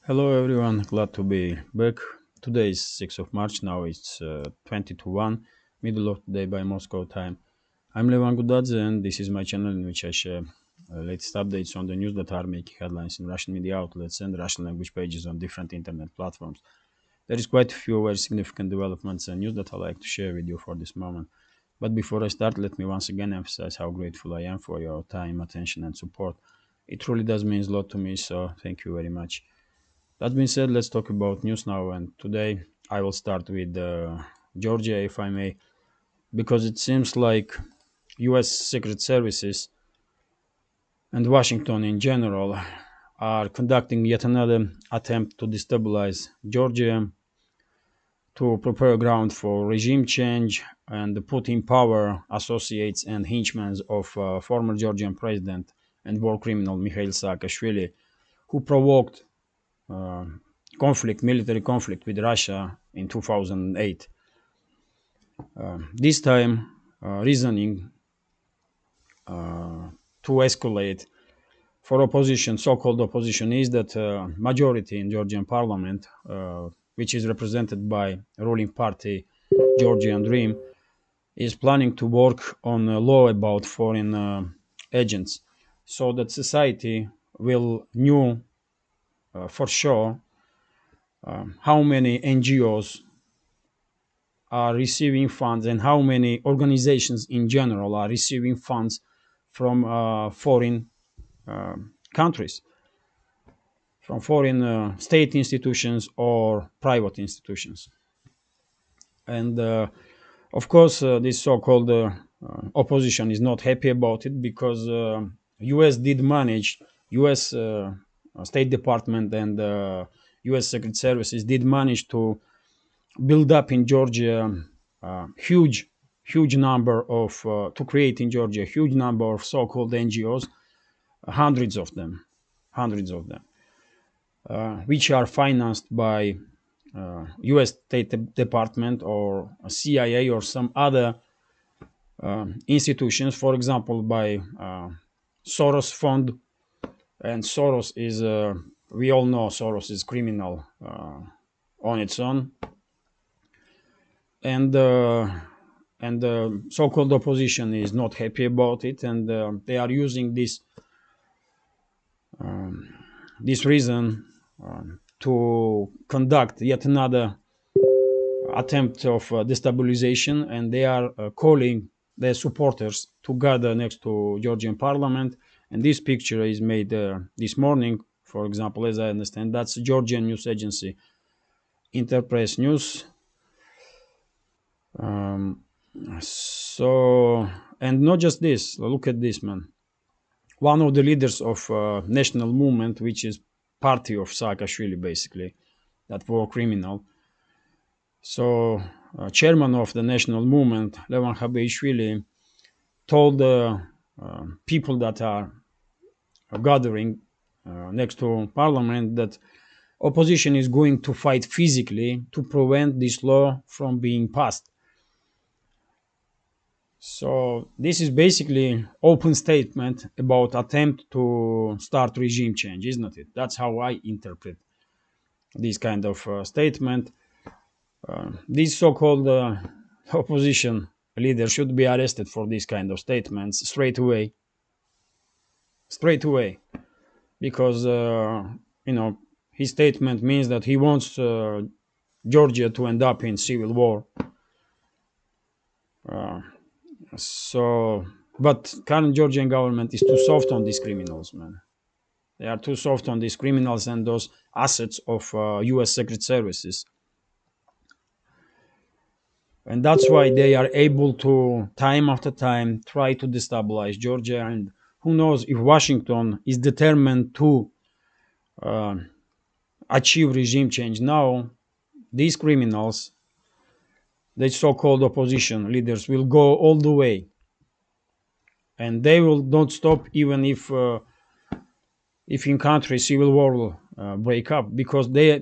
Hello everyone, glad to be back. Today is 6th of March, now it's 20 to 1, middle of the day by Moscow time. I'm Levan Gudadze and this is my channel in which I share latest updates on the news that are making headlines in Russian media outlets and Russian language pages on different internet platforms. There is quite a few very significant developments and news that I like to share with you for this moment. But before I start, let me once again emphasize how grateful I am for your time, attention and support. It truly does mean a lot to me, so thank you very much. That being said, let's talk about news now. And today I will start with Georgia, if I may, because it seems like U.S. Secret Services and Washington in general are conducting yet another attempt to destabilize Georgia, to prepare ground for regime change and put in power associates and henchmen of former Georgian president and war criminal Mikhail Saakashvili, who provoked uh, military conflict with Russia in 2008. This time, reasoning to escalate for opposition, so-called opposition, is that majority in Georgian parliament, which is represented by ruling party Georgian Dream, is planning to work on a law about foreign agents, so that society will know for sure how many NGOs are receiving funds and how many organizations in general are receiving funds from foreign countries, from foreign state institutions or private institutions. And of course, this so-called opposition is not happy about it because U.S. did manage, U.S. State Department and U.S. Secret Services did manage to build up in Georgia huge number of to create in Georgia a huge number of so-called NGOs, hundreds of them, which are financed by U.S. State Department or CIA or some other institutions, for example, by Soros Fund. And Soros is, we all know Soros is criminal on its own. And the so-called opposition is not happy about it, and they are using this reason to conduct yet another attempt of destabilization, and they are calling their supporters to gather next to Georgian parliament. And this picture is made this morning, for example, as I understand. That's Georgian news agency Interpress News. So, and not just this, look at this, man. One of the leaders of national movement, which is party of Saakashvili, basically, that war criminal. So, chairman of the national movement, Levan Habeishvili, told people that are gathering next to parliament that opposition is going to fight physically to prevent this law from being passed. So this is basically open statement about attempt to start regime change, isn't it? That's how I interpret this kind of statement. These so-called opposition leaders should be arrested for these kind of statements straight away, because his statement means that he wants Georgia to end up in civil war. So, but current Georgian government is too soft on these criminals, man. They are too soft on these criminals and those assets of U.S. Secret Services. And that's why they are able to, time after time, try to destabilize Georgia. And who knows if Washington is determined to achieve regime change now, these criminals, the so-called opposition leaders, will go all the way. And they will not stop even if in country civil war will break up, because their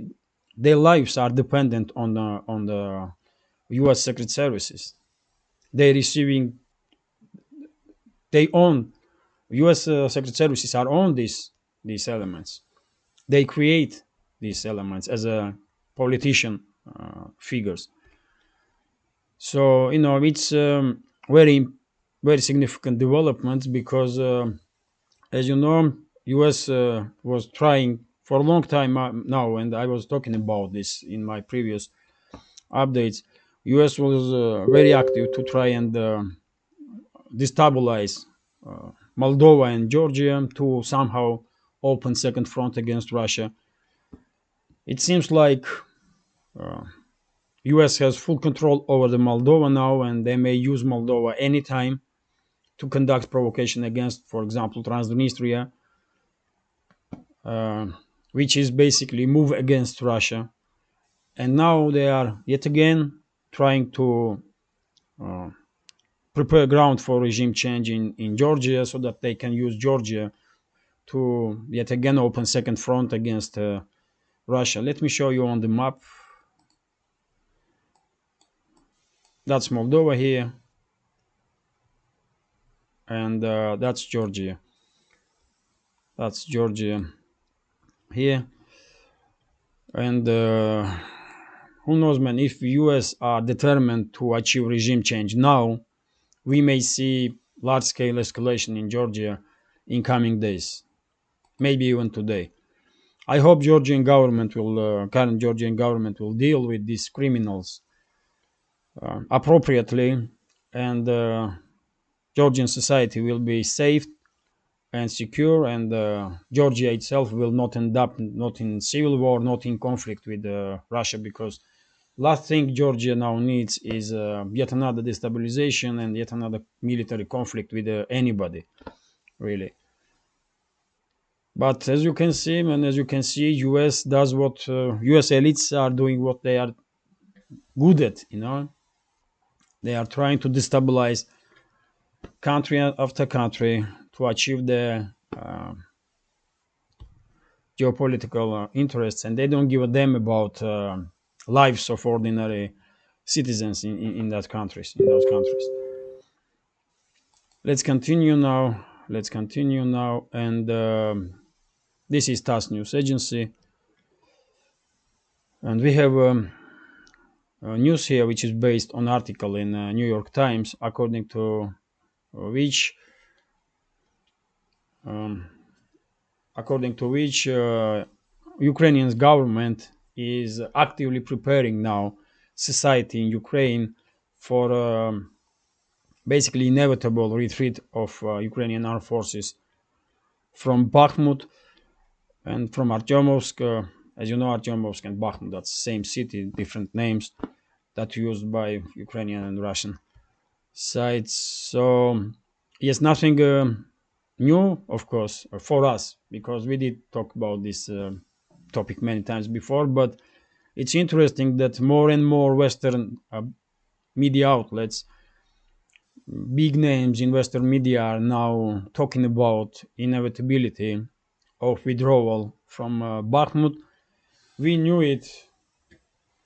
lives are dependent on the U.S. Secret Services. They own U.S. Secret Services are on these elements. They create these elements as a politician figures. So it's very very significant developments because as you know, US was trying for a long time now, and I was talking about this in my previous updates. US was very active to try and destabilize Moldova and Georgia to somehow open second front against Russia. It seems like US has full control over the Moldova now, and they may use Moldova anytime to conduct provocation against, for example, Transnistria, uh, which is basically move against Russia. And now they are yet again trying to uh, prepare ground for regime change in Georgia so that they can use Georgia to yet again open second front against Russia. Let me show you on the map. That's Moldova here, and that's Georgia. That's Georgia here, and who knows, man? If US are determined to achieve regime change now, we may see large-scale escalation in Georgia in coming days, maybe even today. I hope current Georgian government will deal with these criminals appropriately, and Georgian society will be safe and secure, and Georgia itself will not end up not in civil war, not in conflict with Russia, because last thing Georgia now needs is yet another destabilization and yet another military conflict with anybody, really. But as you can see, and as you can see, US does what US elites are doing, what they are good at. They are trying to destabilize country after country to achieve their geopolitical interests, and they don't give a damn about lives of ordinary citizens in that countries in those countries. Let's continue now. And this is TASS News Agency, and we have news here which is based on article in New York Times, according to which um, Ukrainian government is actively preparing now society in Ukraine for basically inevitable retreat of Ukrainian armed forces from Bakhmut and from Artyomovsk. As you know, Artyomovsk and Bakhmut, that's the same city, different names that used by Ukrainian and Russian sides. So yes, nothing new, of course, for us, because we did talk about this topic many times before. But it's interesting that more and more Western media outlets, big names in Western media, are now talking about inevitability of withdrawal from Bakhmut. We knew it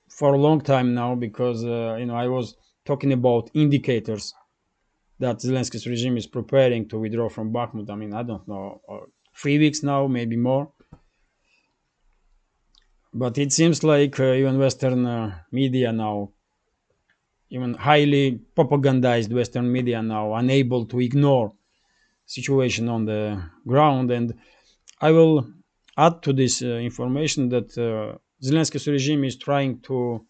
for a long time now because I was talking about indicators that Zelensky's regime is preparing to withdraw from Bakhmut. I mean, I don't know, 3 weeks now, maybe more. But it seems like even Western media now, even highly propagandized Western media now, unable to ignore situation on the ground. And I will add to this information that Zelensky's regime is trying to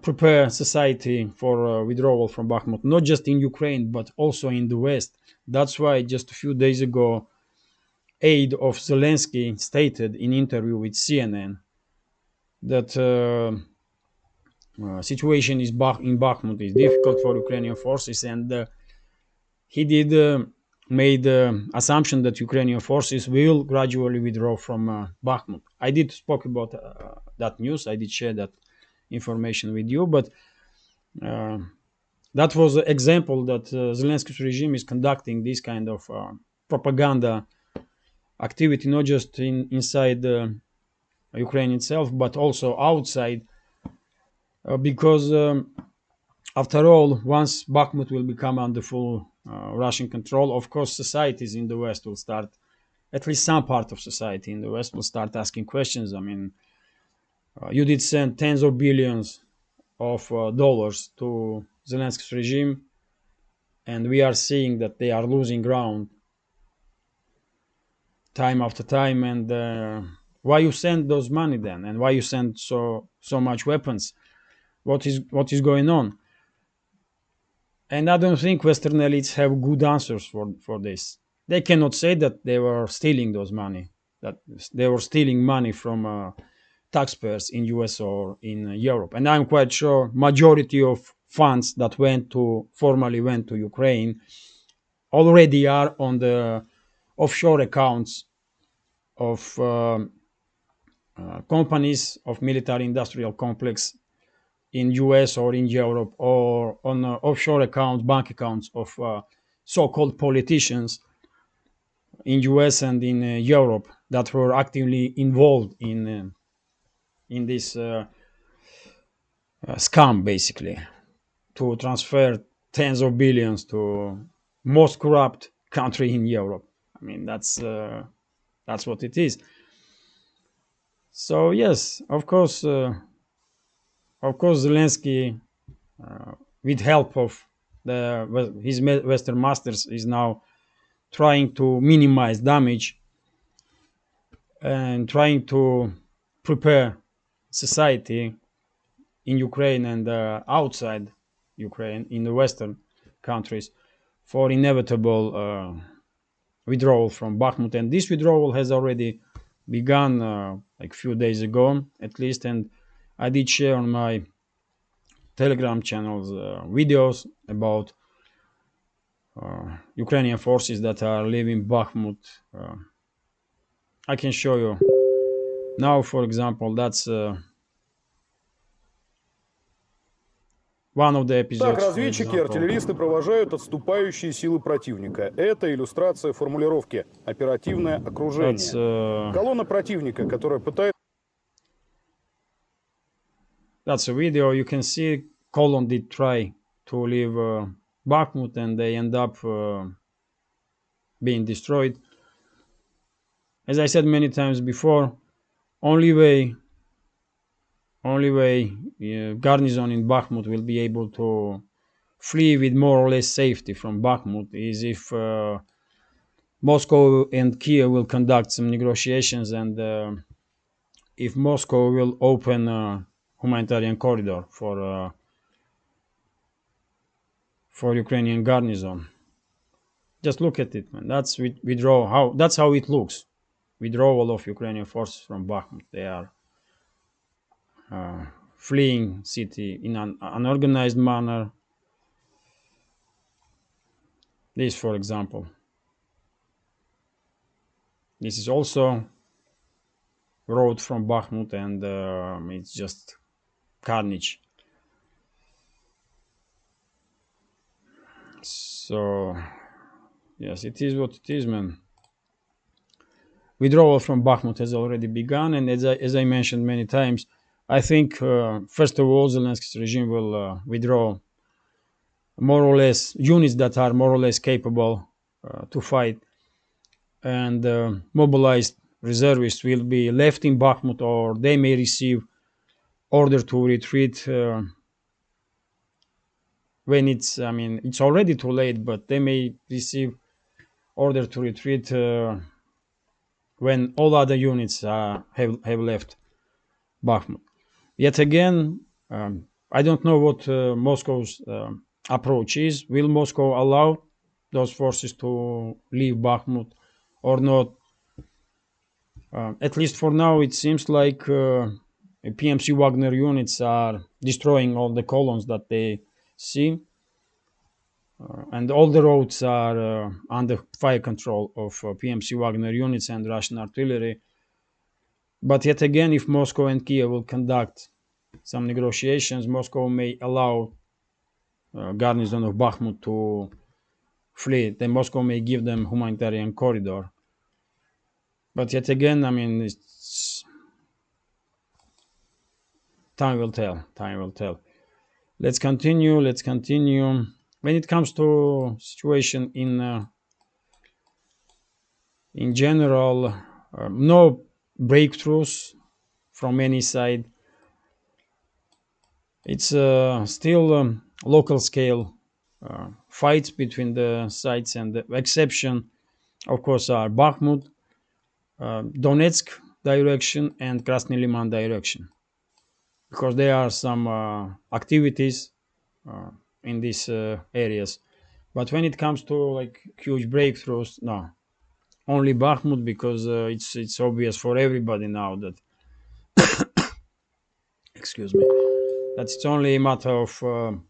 prepare society for withdrawal from Bakhmut, not just in Ukraine, but also in the West. That's why just a few days ago, aide of Zelensky stated in interview with CNN that situation in Bakhmut is difficult for Ukrainian forces, and he did made assumption that Ukrainian forces will gradually withdraw from Bakhmut. I did spoke about that news. I did share that information with you, but that was an example that Zelensky's regime is conducting this kind of propaganda activity, not just inside Ukraine itself, but also outside, because after all, once Bakhmut will become under full Russian control, of course, societies in the West will start at least some part of society in the West will start asking questions. I mean, you did send tens of billions of dollars to Zelensky's regime, and we are seeing that they are losing ground time after time. And why you send those money then, and why you send so much weapons? What is going on? And I don't think Western elites have good answers for this. They cannot say that they were stealing those money, that they were stealing money from taxpayers in US or in Europe. And I'm quite sure majority of funds that formally went to Ukraine already are on the offshore accounts of companies of military industrial complex in US or in Europe, or on offshore accounts, bank accounts of so-called politicians in US and in Europe that were actively involved in this scam, basically, to transfer tens of billions to most corrupt country in Europe. I mean, that's what it is. So yes, of course, Zelensky, with help of his Western masters, is now trying to minimize damage and trying to prepare society in Ukraine and outside Ukraine, in the Western countries, for inevitable withdrawal from Bakhmut. And this withdrawal has already begun like a few days ago, at least. And I did share on my Telegram channels videos about Ukrainian forces that are leaving Bakhmut. I can show you now, for example, that's one of the Так, episodes. разведчики и артиллеристы провожают отступающие силы противника. Это иллюстрация формулировки «оперативное окружение». Колонна противника, которая пытается... That's a video. You can see column did try to leave Bakhmut, and they end up being destroyed. As I said many times before, only way garrison in Bakhmut will be able to flee with more or less safety from Bakhmut is if Moscow and Kiev will conduct some negotiations, and if Moscow will open a humanitarian corridor for Ukrainian garrison. Just look at it, man. That's withdrawal. That's how it looks. Withdrawal of Ukrainian forces from Bakhmut. They are fleeing city in an unorganized manner. This, for example. This is also road from Bakhmut, and it's just carnage. So, yes, it is what it is, man. Withdrawal from Bakhmut has already begun, and as I mentioned many times, I think, first of all, Zelensky's regime will withdraw more or less units that are more or less capable to fight, and mobilized reservists will be left in Bakhmut, or they may receive order to retreat when it's already too late, but they may receive order to retreat when all other units have left Bakhmut. Yet again, I don't know what Moscow's approach is. Will Moscow allow those forces to leave Bakhmut or not? At least for now, it seems like PMC Wagner units are destroying all the columns that they see, and all the roads are under fire control of PMC Wagner units and Russian artillery. But yet again, if Moscow and Kiev will conduct some negotiations, Moscow may allow garrison of Bakhmut to flee. Then Moscow may give them humanitarian corridor. But yet again, it's time will tell. Time will tell. Let's continue. When it comes to situation in In general, no breakthroughs from any side. It's still local scale fights between the sides, and the exception, of course, are Bakhmut, Donetsk direction, and Krasny Liman direction, because there are some activities in these areas. But when it comes to like huge breakthroughs, no, only Bakhmut, because it's obvious for everybody now that, excuse me, that it's only a matter of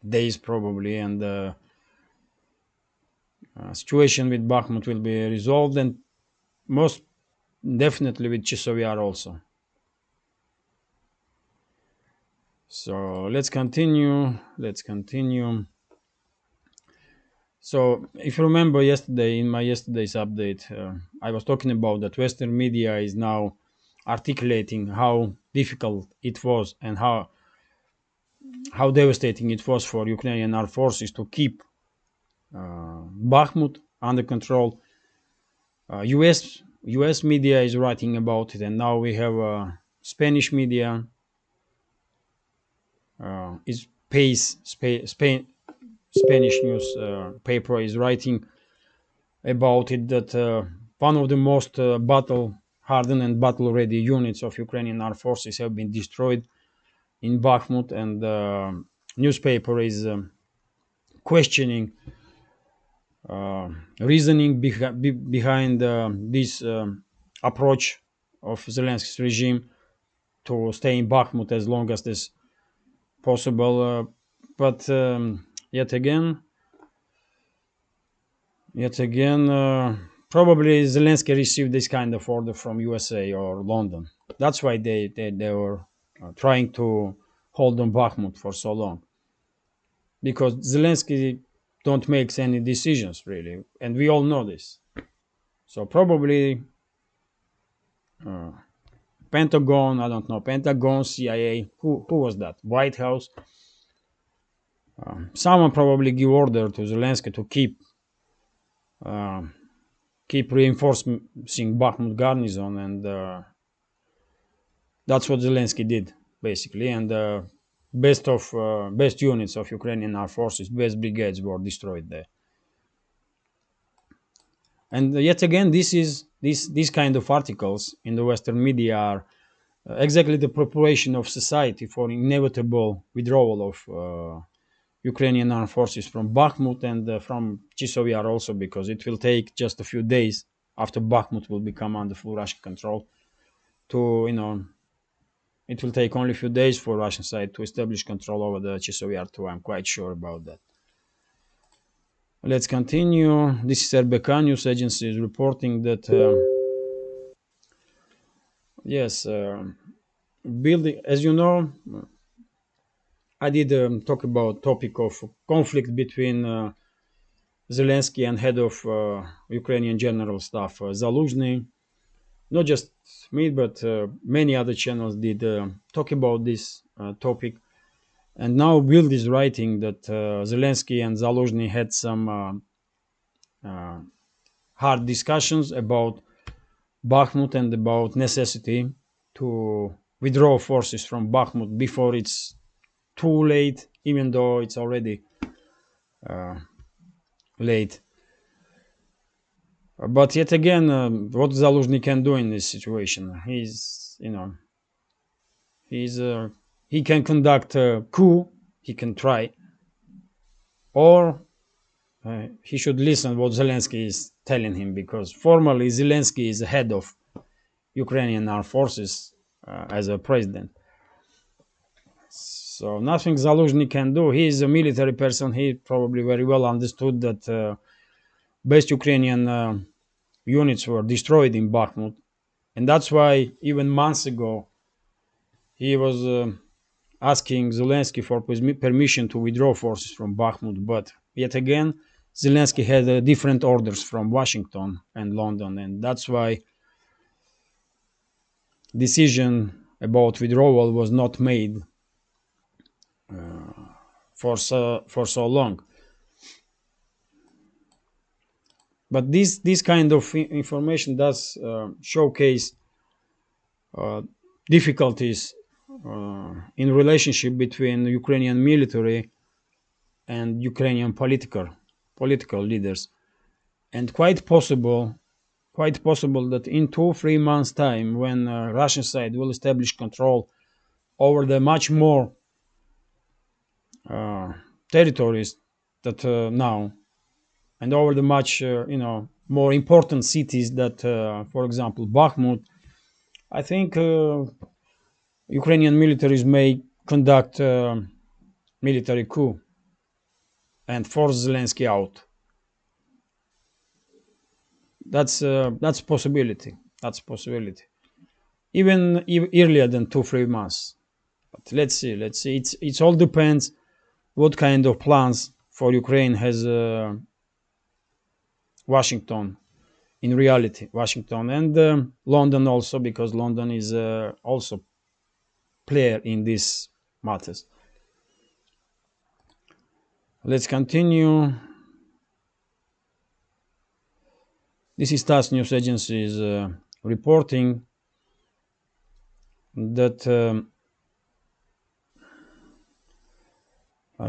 days probably, and the situation with Bakhmut will be resolved, and most definitely with Chisovyar also. So let's continue. So if you remember yesterday, in my yesterday's update, I was talking about that Western media is now articulating how difficult it was and how devastating it was for Ukrainian armed forces to keep Bakhmut under control. US media is writing about it, and now we have Spanish media. Is Spanish news paper is writing about it, that one of the most battle-hardened and battle-ready units of Ukrainian armed forces have been destroyed in Bakhmut, and the newspaper is questioning reasoning behind this approach of Zelensky's regime to stay in Bakhmut as long as this possible. But yet again, probably Zelensky received this kind of order from USA or London. That's why they were trying to hold on Bakhmut for so long, because Zelensky don't make any decisions really, and we all know this. So probably Pentagon, I don't know, Pentagon, CIA, who was that? White House. Someone probably give order to Zelensky to keep reinforcing Bakhmut garrison, and that's what Zelensky did basically. And best units of Ukrainian armed forces, best brigades were destroyed there. And yet again, these kind of articles in the Western media are exactly the preparation of society for inevitable withdrawal of Ukrainian armed forces from Bakhmut and from Chisovyar also, because it will take just a few days after Bakhmut will become under full Russian control to, it will take only a few days for Russian side to establish control over the Chisovyar too. I'm quite sure about that. Let's continue. This is RBK news agency is reporting that yes, building, as you know, I did talk about topic of conflict between Zelensky and head of Ukrainian General Staff Zaluzhny. Not just me, but many other channels did talk about this topic. And now Bild is writing that Zelensky and Zaluzhny had some hard discussions about Bakhmut and about necessity to withdraw forces from Bakhmut before it's too late, even though it's already late. But yet again, what Zaluzhny can do in this situation? He can conduct a coup, he can try, or he should listen what Zelensky is telling him, because formally Zelensky is the head of Ukrainian armed forces as a president. So nothing Zaluzhny can do. He is a military person. He probably very well understood that best Ukrainian units were destroyed in Bakhmut, and that's why even months ago he was asking Zelensky for permission to withdraw forces from Bakhmut. But yet again, Zelensky had different orders from Washington and London, and that's why decision about withdrawal was not made for so long. But this kind of information does showcase difficulties in relationship between Ukrainian military and Ukrainian political leaders, and quite possible that in 2-3 months time, when Russian side will establish control over the much more territories that now, and over the much more important cities that for example Bakhmut, I think Ukrainian militaries may conduct military coup and force Zelensky out. That's possibility. That's possibility. Even earlier than 2-3 months. But let's see. It all depends what kind of plans for Ukraine has Washington. In reality, Washington and London also, because London is also player in these matters. Let's continue. This is TASS news agency's reporting that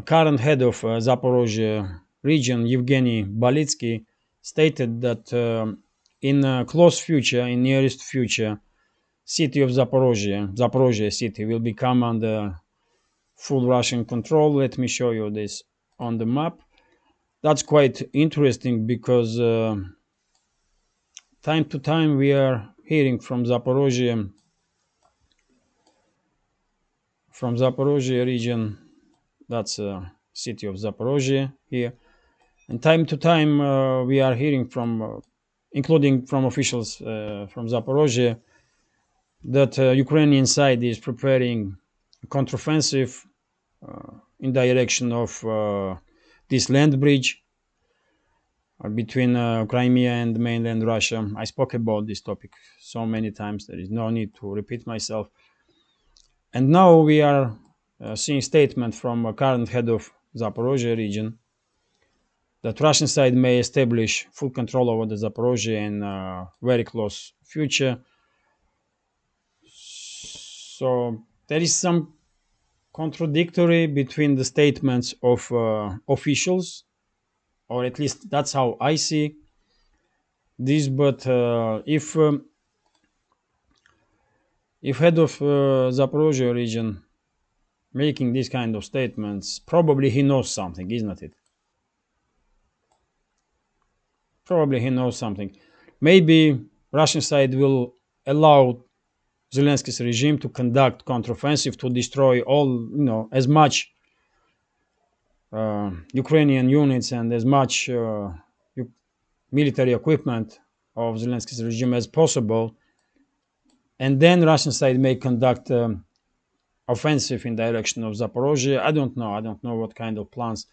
current head of Zaporozhye region, Yevgeny Balitsky, stated that in close future, in nearest future, city of Zaporozhye city will become under full Russian control. Let me show you this on the map. That's quite interesting because time to time we are hearing from Zaporozhye region. That's city of Zaporozhye here, and time to time we are hearing from, including from officials from Zaporozhye, that Ukrainian side is preparing a counteroffensive in direction of this land bridge between Crimea and mainland Russia. I spoke about this topic so many times, there is no need to repeat myself. And now we are seeing statement from a current head of Zaporozhye region that Russian side may establish full control over the Zaporozhye in very close future. So there is some contradictory between the statements of officials, or at least that's how I see this. But if head of Zaporozhye region making these kind of statements, probably he knows something, isn't it? Probably he knows something. Maybe Russian side will allow Zelensky's regime to conduct counteroffensive to destroy all, as much Ukrainian units and as much military equipment of Zelensky's regime as possible, and then Russian side may conduct offensive in direction of Zaporozhye. I don't know what kind of plans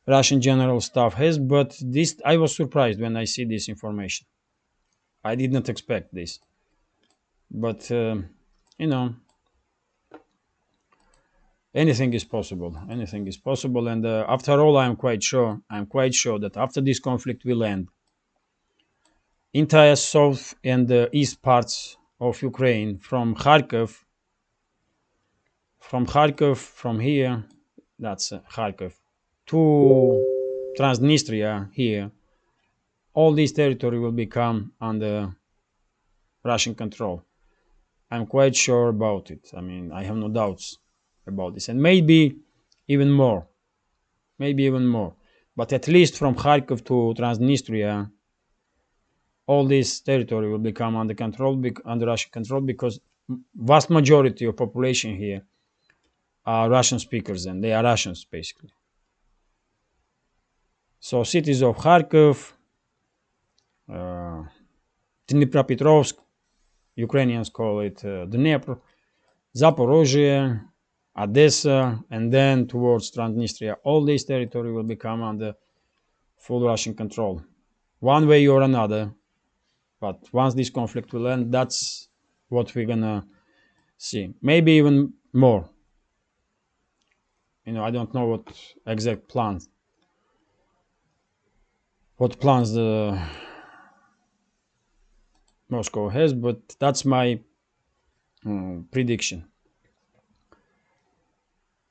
Russian general staff has, but this, I was surprised when I see this information. I did not expect this, but anything is possible. Anything is possible, and after all, I'm quite sure that after this conflict will end, entire south and east parts of Ukraine, from Kharkiv, from here, that's Kharkiv, to Transnistria here, all this territory will become under Russian control. I'm quite sure about it. I mean, I have no doubts about this, and maybe even more. But at least from Kharkiv to Transnistria, all this territory will become under Russian control, because vast majority of population here are Russian speakers, and they are Russians basically. So cities of Kharkiv, Dnipropetrovsk, Ukrainians call it Dnepr, Zaporozhye, Odessa, and then towards Transnistria, all this territory will become under full Russian control, one way or another. But once this conflict will end, that's what we're gonna see. Maybe even more. I don't know what exact plans what plans the Moscow has, but that's my prediction.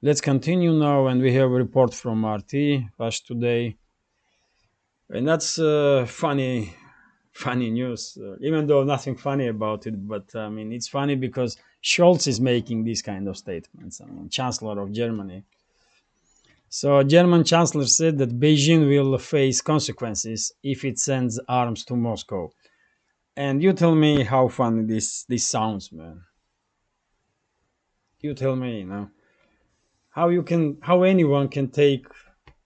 Let's continue now, and we have a report from RT Rush today, and that's funny news. Even though nothing funny about it, but I mean it's funny because Scholz is making these kind of statements. I mean, Chancellor of Germany. So German Chancellor said that Beijing will face consequences if it sends arms to Moscow. And you tell me how funny this sounds, man. You tell me, how anyone can take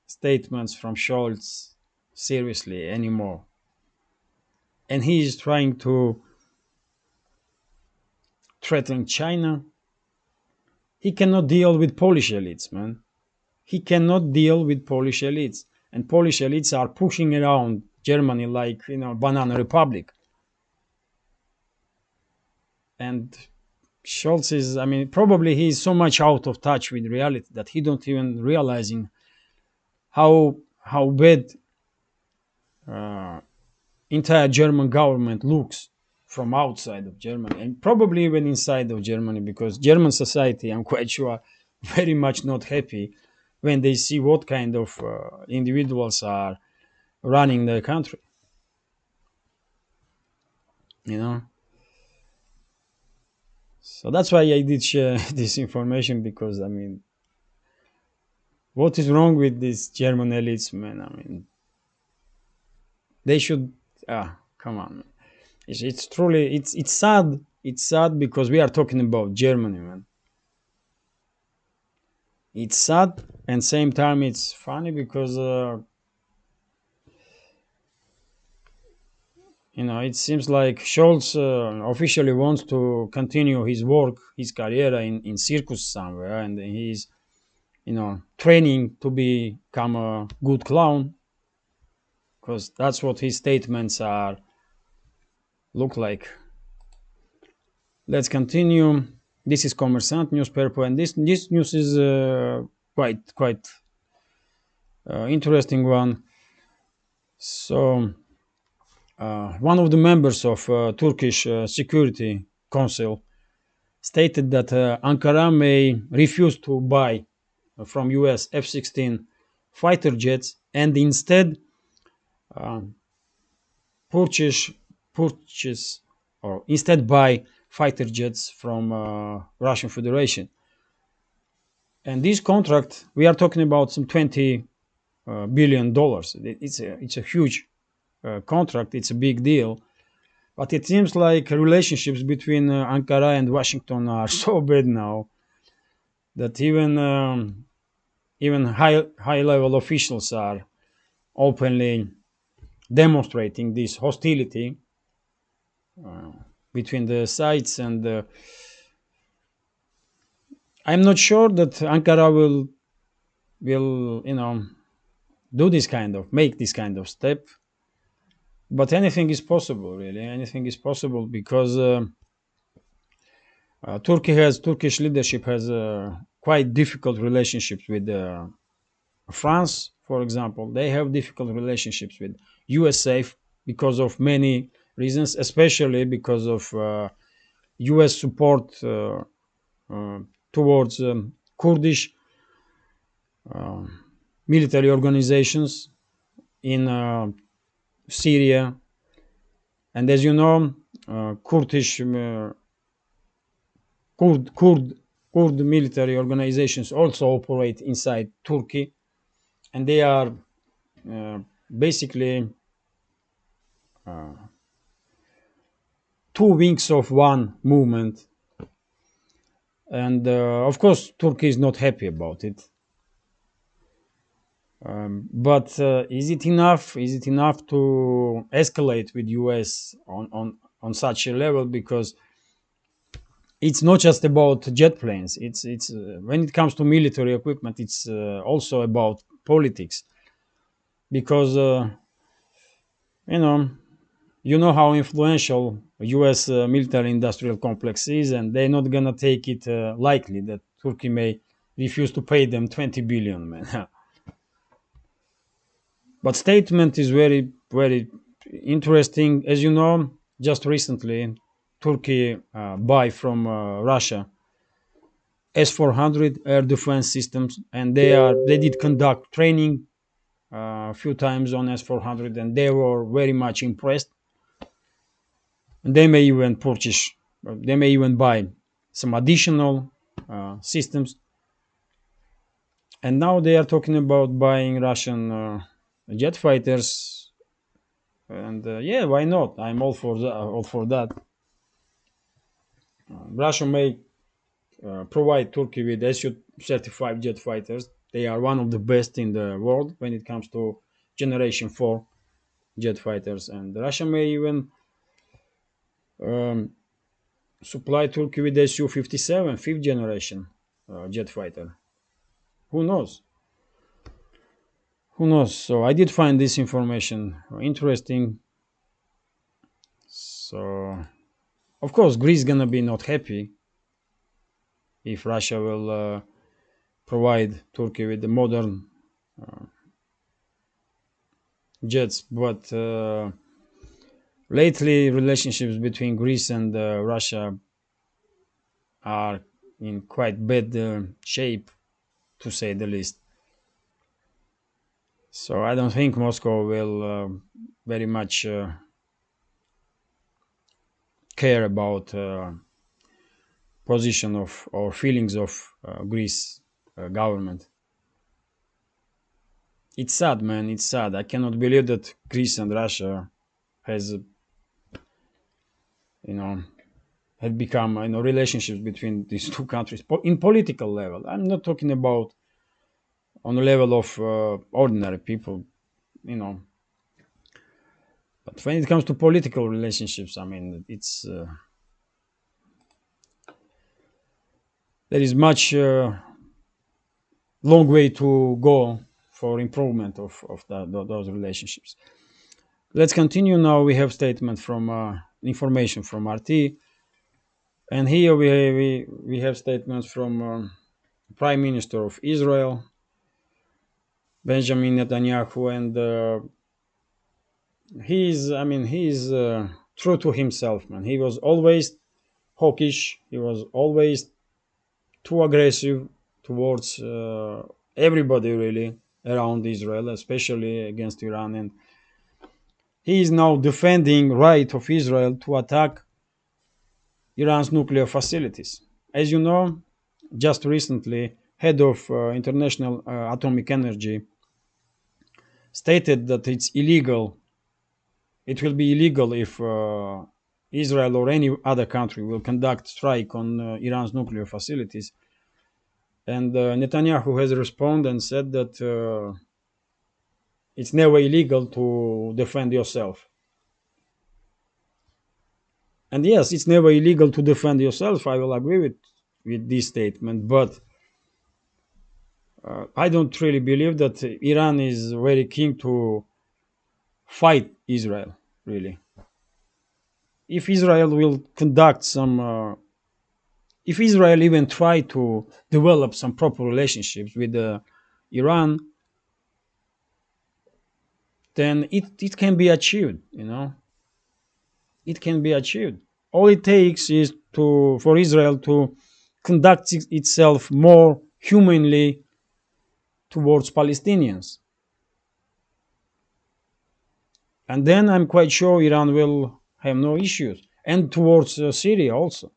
statements from Scholz seriously anymore. And he is trying to threaten China. He cannot deal with Polish elites, man. He cannot deal with Polish elites. And Polish elites are pushing around Germany like, banana republic. And Scholz is, I mean, probably he is so much out of touch with reality that he don't even realizing how bad entire German government looks from outside of Germany, and probably even inside of Germany, because German society, I'm quite sure, very much not happy when they see what kind of individuals are running their country. So that's why I did share this information, because I mean, what is wrong with these German elites, man? I mean, they should. Come on, man. It's truly it's sad. It's sad because we are talking about Germany, man. It's sad, and same time it's funny because it seems like Scholz officially wants to continue his work, his career in circus somewhere, and he's training to become a good clown, because that's what his statements are look like. Let's continue. This is Kommersant newspaper, and this news is quite interesting one. So one of the members of Turkish Security Council stated that Ankara may refuse to buy from US F-16 fighter jets and instead purchase or instead buy fighter jets from Russian Federation. And this contract, we are talking about some $20 billion. It's a huge contract. It's a big deal. But it seems like relationships between Ankara and Washington are so bad now that even high level officials are openly demonstrating this hostility between the sides, and I'm not sure that Ankara will do this kind of make this kind of step, but anything is possible, really. Anything is possible because Turkish leadership has quite difficult relationships with France, for example. They have difficult relationships with USA because of many reasons, especially because of US support towards Kurdish military organizations in Syria. And as you know, Kurd military organizations also operate inside Turkey, and they are basically two wings of one movement. And of course, Turkey is not happy about it. But is it enough? Is it enough to escalate with US on such a level? Because it's not just about jet planes. It's when it comes to military equipment, it's also about politics. Because you know how influential U.S. Military-industrial complex is, and they're not gonna take it lightly that Turkey may refuse to pay them $20 billion, man. But statement is very, very interesting. As you know, just recently, Turkey buy from Russia S-400 air defense systems, and they did conduct training a few times on S-400, and they were very much impressed. And they may even purchase, they may even buy some additional systems. And now they are talking about buying Russian jet fighters. And yeah, why not? I'm all for that. All for that. Russia may provide Turkey with Su-35 jet fighters. They are one of the best in the world when it comes to Generation 4 jet fighters. And Russia may even um, supply Turkey with Su-57 fifth generation jet fighter. Who knows? Who knows? So I did find this information interesting. So of course, Greece gonna be not happy if Russia will provide Turkey with the modern jets. But lately, relationships between Greece and Russia are in quite bad shape, to say the least. So I don't think Moscow will very much care about position of or feelings of Greece government. It's sad, man. It's sad. I cannot believe that Greece and Russia has, you know, had become, relationships between these two countries in political level. I'm not talking about on the level of ordinary people, you know. But when it comes to political relationships, I mean, it's there is much long way to go for improvement of those relationships. Let's continue now. We have statement from information from RT, and here we have statements from Prime Minister of Israel, Benjamin Netanyahu, and he's true to himself, man. He was always hawkish. He was always too aggressive towards everybody really around Israel, especially against Iran. And he is now defending right of Israel to attack Iran's nuclear facilities. As you know, just recently, head of International Atomic Energy stated that it's illegal. It will be illegal if Israel or any other country will conduct strike on Iran's nuclear facilities. And Netanyahu has responded and said that it's never illegal to defend yourself. And yes, it's never illegal to defend yourself. I will agree with this statement, but I don't really believe that Iran is very keen to fight Israel, really. If Israel will conduct some, if Israel even try to develop some proper relationships with Iran, then it can be achieved, It can be achieved. All it takes is for Israel to conduct itself more humanly towards Palestinians. And then I'm quite sure Iran will have no issues. And towards Syria also.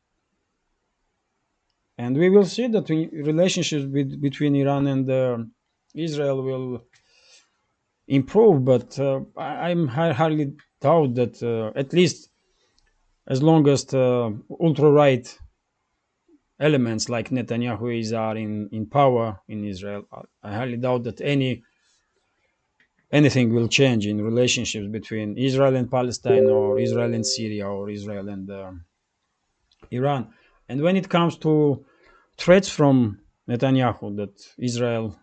And we will see that relationships between Iran and Israel will improve. But I'm hardly doubt that at least as long as the ultra-right elements like Netanyahu are in power in Israel, I highly doubt that anything will change in relationships between Israel and Palestine, or Israel and Syria, or Israel and Iran. And when it comes to threats from Netanyahu that Israel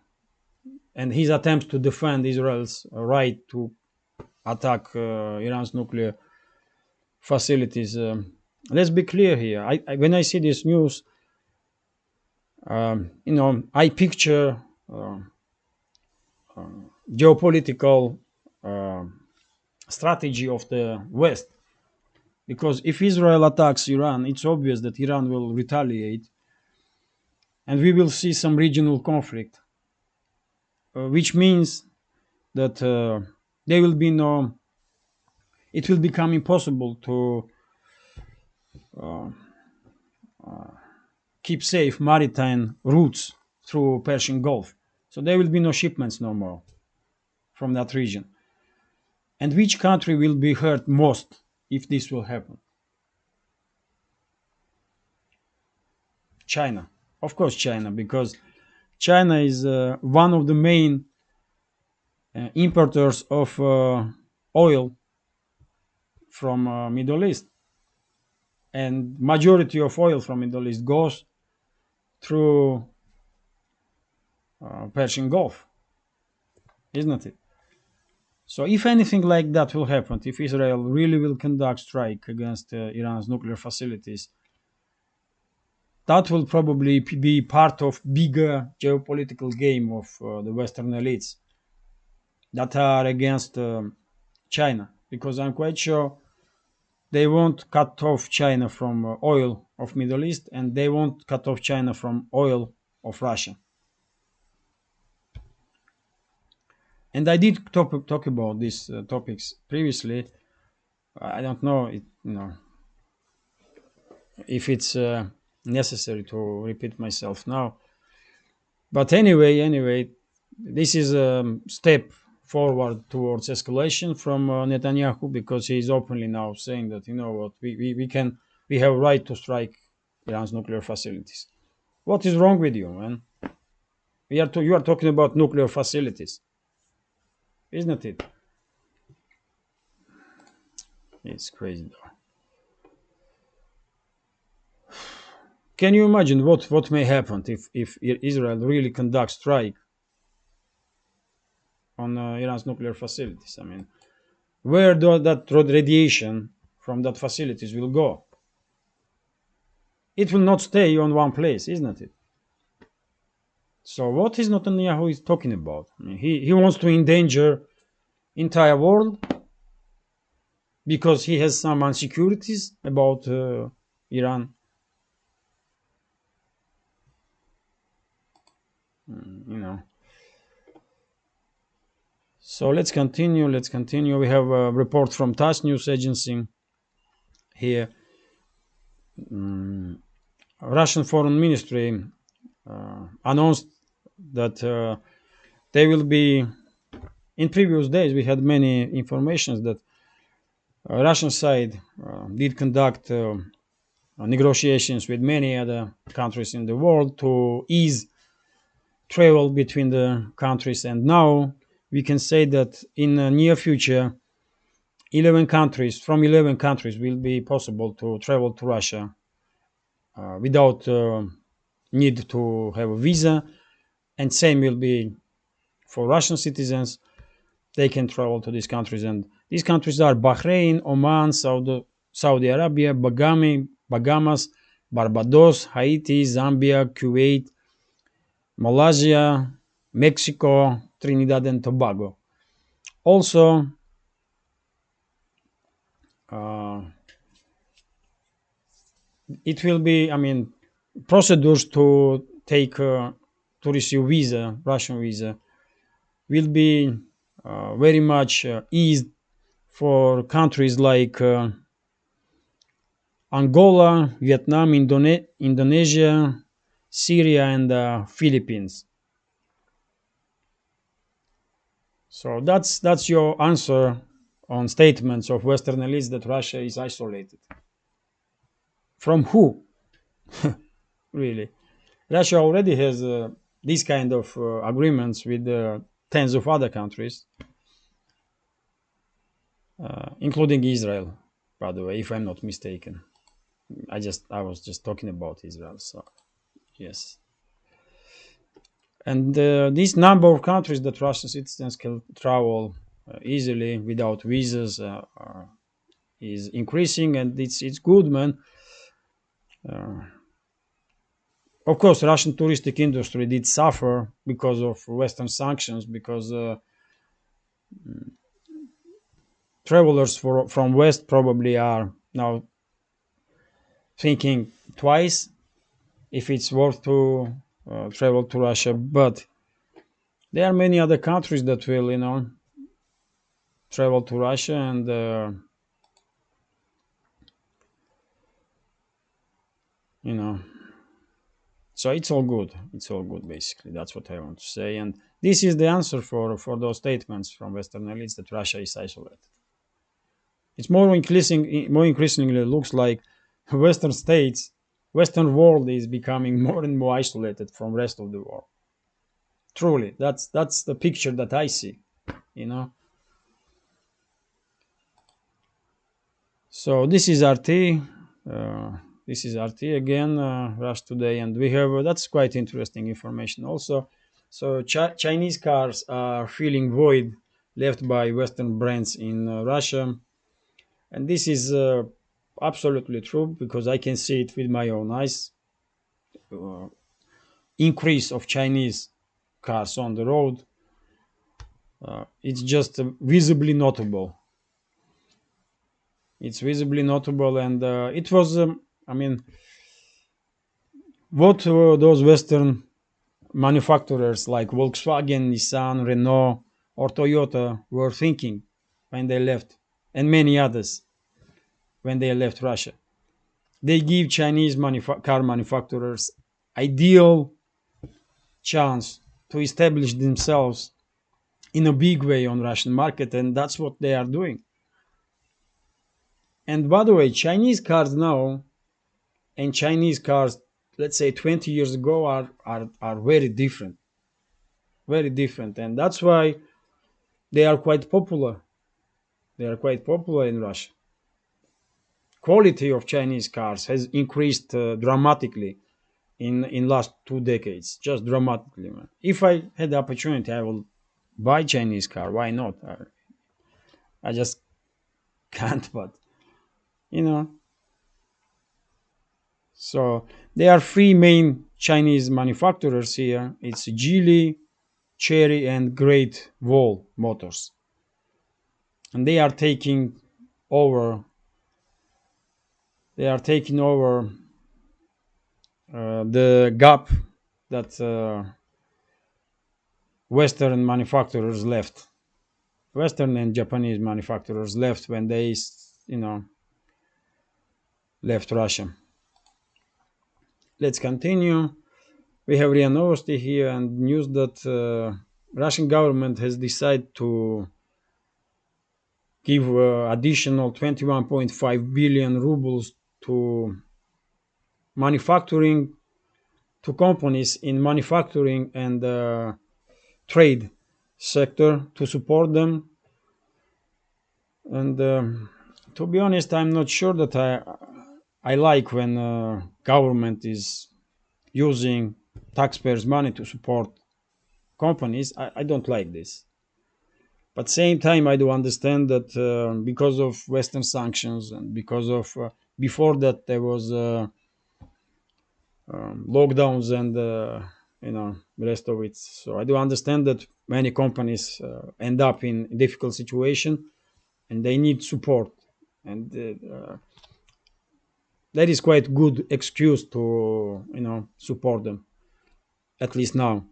and his attempts to defend Israel's right to attack Iran's nuclear facilities, let's be clear here. When I see this news, I picture geopolitical strategy of the West. Because if Israel attacks Iran, it's obvious that Iran will retaliate, and we will see some regional conflict, which means that there will be no. It will become impossible to keep safe maritime routes through Persian Gulf. So there will be no shipments no more from that region. And which country will be hurt most if this will happen? China. Of course, China, because China is one of the main importers of oil from Middle East. And majority of oil from Middle East goes through Persian Gulf, isn't it? So if anything like that will happen, if Israel really will conduct strike against Iran's nuclear facilities, that will probably be part of bigger geopolitical game of the Western elites that are against China, because I'm quite sure they won't cut off China from oil of Middle East, and they won't cut off China from oil of Russia. And I did talk about these topics previously. I don't know, if it's necessary to repeat myself now. But anyway, this is a step forward towards escalation from Netanyahu, because he is openly now saying that, you know what, we have right to strike Iran's nuclear facilities. What is wrong with you, man? You are talking about nuclear facilities, isn't it? It's crazy though. Can you imagine what may happen if Israel really conducts strike on Iran's nuclear facilities? I mean, where that radiation from that facilities will go? It will not stay on one place, isn't it? So what is Netanyahu is talking about? I mean, he wants to endanger entire world because he has some insecurities about Iran. You know. So let's continue. We have a report from TASS news agency here. Russian Foreign Ministry announced that they will be. In previous days, we had many informations that Russian side did conduct negotiations with many other countries in the world to ease travel between the countries, and now we can say that in the near future 11 countries will be possible to travel to Russia without need to have a visa, and same will be for Russian citizens. They can travel to these countries, and these countries are Bahrain, Oman, Saudi Arabia, Bahamas, Barbados, Haiti, Zambia, Kuwait, Malaysia, Mexico, Trinidad and Tobago. Also, it will be, procedures to take to receive visa, Russian visa, will be very much eased for countries like Angola, Vietnam, Indonesia, Syria, and Philippines. So that's your answer on statements of Western elites that Russia is isolated. From who? Really? Russia already has these kind of agreements with tens of other countries, including Israel, by the way, if I'm not mistaken. I was just talking about Israel, so yes. And this number of countries that Russian citizens can travel easily without visas is increasing, and it's good, man. Of course, Russian touristic industry did suffer because of Western sanctions, because travelers from West probably are now thinking twice if it's worth to travel to Russia. But there are many other countries that will, travel to Russia, and so it's all good. It's all good, basically. That's what I want to say. And this is the answer for those statements from Western elites that Russia is isolated. It's more increasingly looks like Western states, Western world is becoming more and more isolated from rest of the world. Truly, that's the picture that I see. So this is RT. This is RT again, Rush Today, and we have that's quite interesting information also. So Chinese cars are filling void left by Western brands in Russia, and this is absolutely true because I can see it with my own eyes. Increase of Chinese cars on the road. It's just visibly notable. It's visibly notable, and it was. What those Western manufacturers like Volkswagen, Nissan, Renault, or Toyota were thinking when they left, and many others when they left Russia. They give Chinese car manufacturers ideal chance to establish themselves in a big way on Russian market, and that's what they are doing. And by the way, Chinese cars now and Chinese cars, let's say 20 years ago, are very different. Very different. And that's why they are quite popular. They are quite popular in Russia. Quality of Chinese cars has increased dramatically in last 2 decades, just dramatically. Man. If I had the opportunity, I will buy Chinese car. Why not? I just can't, but So there are 3 main Chinese manufacturers here. It's Geely, Chery, and Great Wall Motors. And they are taking over the gap that Western manufacturers left. Western and Japanese manufacturers left when they, left Russia. Let's continue. We have RIA Novosti here and news that Russian government has decided to give additional 21.5 billion rubles to manufacturing, to companies in manufacturing and trade sector to support them. And to be honest, I'm not sure that I like when government is using taxpayers' money to support companies. I don't like this. But same time, I do understand that because of Western sanctions and because of before that there was lockdowns and the rest of it. So I do understand that many companies end up in a difficult situation and they need support, and that is quite good excuse to support them, at least now.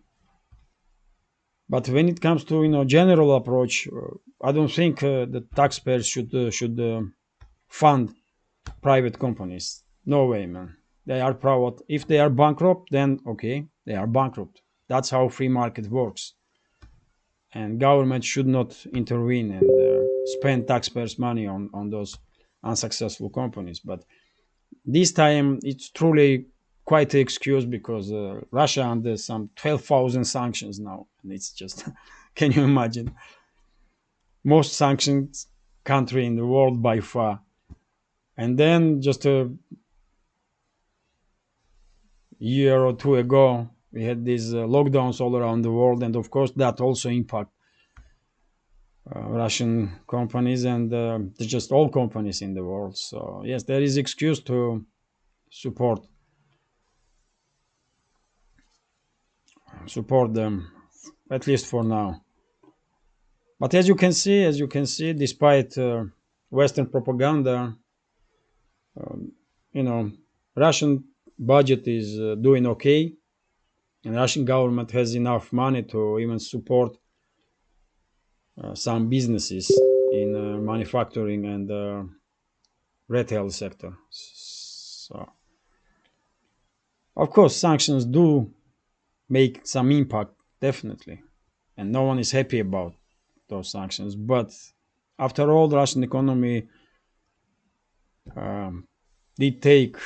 But when it comes to general approach, I don't think the taxpayers should fund private companies. No way, man. They are private. If they are bankrupt, then okay, they are bankrupt. That's how free market works. And government should not intervene and spend taxpayers' money on those unsuccessful companies. But this time, it's truly quite an excuse because Russia under some 12,000 sanctions now, and it's just can you imagine? Most sanctioned country in the world by far. And then just a year or two ago, we had these lockdowns all around the world, and of course that also impact Russian companies and just all companies in the world. So yes, there is excuse to support them, at least for now. But as you can see, despite Western propaganda, you know, Russian budget is doing okay, and Russian government has enough money to even support some businesses in manufacturing and retail sector. So, of course, sanctions do make some impact, definitely, and no one is happy about those sanctions. But after all, the Russian economy did take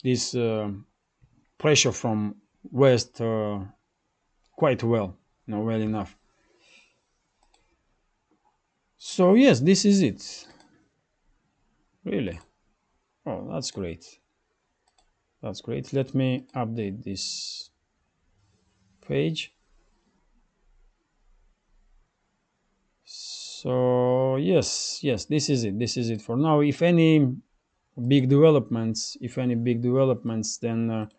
this pressure from West quite well, well enough. So yes, this is it. Really. Oh, that's great. That's great. Let me update this page. So yes, this is it. This is it for now. If any big developments, then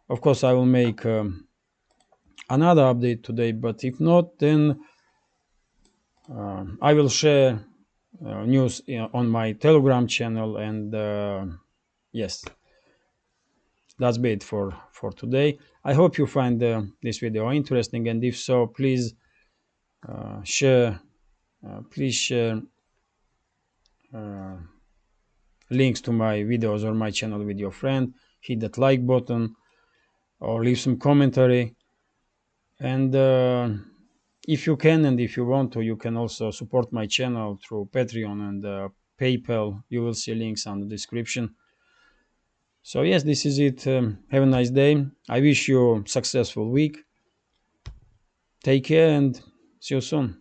of course I will make another update today. But if not, then I will share news on my Telegram channel. And yes, that's it for today. I hope you find this video interesting, and if so, please share links to my videos or my channel with your friend. Hit that like button or leave some commentary. And if you can and if you want to, you can also support my channel through Patreon and PayPal. You will see links on the description. So yes, this is it. Have a nice day. I wish you a successful week. Take care and see you soon.